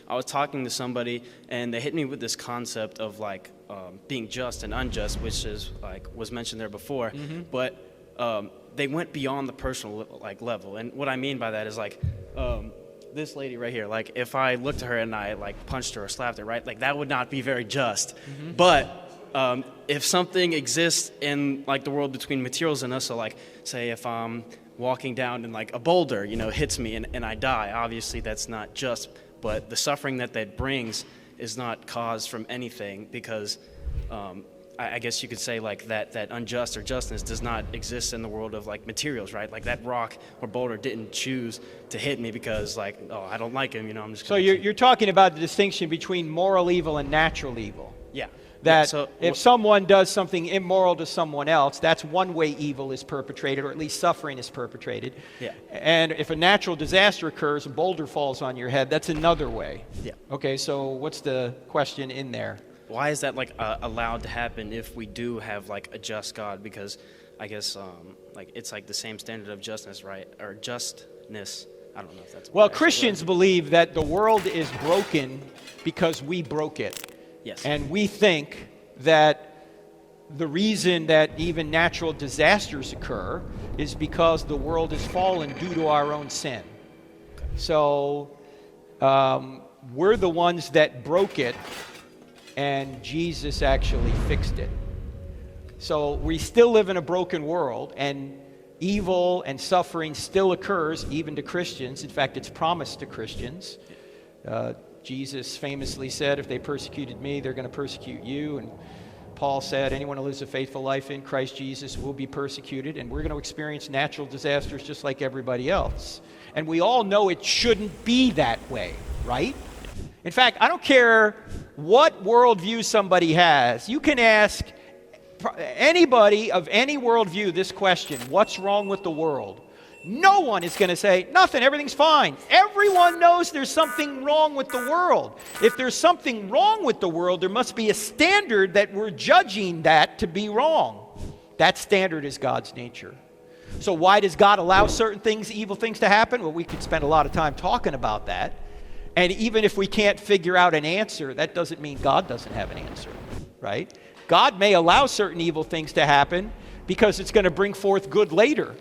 I was talking to somebody, and they hit me with this concept of like being just and unjust, which is like was mentioned there before. But they went beyond the personal like level, and what I mean by that is like this lady right here. Like if I looked at her and I like punched her or slapped her, right? Like that would not be very just. But if something exists in like the world between materials and us, so like say if I'm walking down and like a boulder, you know, hits me and I die, obviously that's not just, but the suffering that brings is not caused from anything, because I guess you could say like that unjust or justness does not exist in the world of like materials, right? Like that rock or boulder didn't choose to hit me because like, oh, I don't like him, you know, I'm just. So you're talking about the distinction between moral evil and natural evil. Yeah. That so, if someone does something immoral to someone else, that's one way evil is perpetrated, or at least suffering is perpetrated. Yeah. And if a natural disaster occurs, a boulder falls on your head, that's another way. Yeah. Okay, so what's the question in there? Why is that like allowed to happen if we do have like a just God? Because I guess like it's like the same standard of justness, right? Or justness. I don't know if that's. Well, Christians believe that the world is broken because we broke it. Yes. And we think that the reason that even natural disasters occur is because the world has fallen due to our own sin. So we're the ones that broke it, and Jesus actually fixed it. So we still live in a broken world, and evil and suffering still occurs even to Christians. In fact, it's promised to Christians. Jesus famously said, if they persecuted me, they're going to persecute you. And Paul said, anyone who lives a faithful life in Christ Jesus will be persecuted. And we're going to experience natural disasters just like everybody else. And we all know it shouldn't be that way, right? In fact, I don't care what worldview somebody has. You can ask anybody of any worldview this question: what's wrong with the world? No one is going to say, nothing, everything's fine. Everyone knows there's something wrong with the world. If there's something wrong with the world, there must be a standard that we're judging that to be wrong. That standard is God's nature. So why does God allow certain things, evil things to happen? Well, we could spend a lot of time talking about that. And even if we can't figure out an answer, that doesn't mean God doesn't have an answer, right? God may allow certain evil things to happen because it's going to bring forth good later.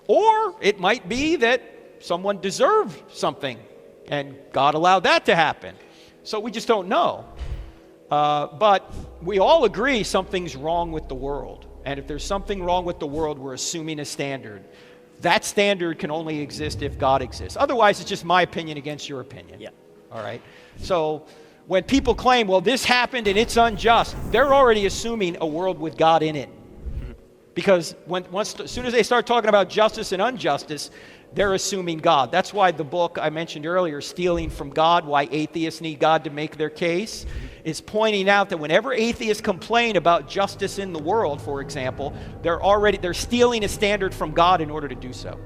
Or it might be that someone deserved something and God allowed that to happen. So we just don't know. But we all agree something's wrong with the world. And if there's something wrong with the world, we're assuming a standard. That standard can only exist if God exists. Otherwise, it's just my opinion against your opinion. Yeah. All right? So when people claim, well, this happened and it's unjust, they're already assuming a world with God in it. Because as soon as they start talking about justice and injustice, they're assuming God. That's why the book I mentioned earlier, Stealing from God, Why Atheists Need God to Make Their Case, is pointing out that whenever atheists complain about justice in the world, for example, they're stealing a standard from God in order to do so.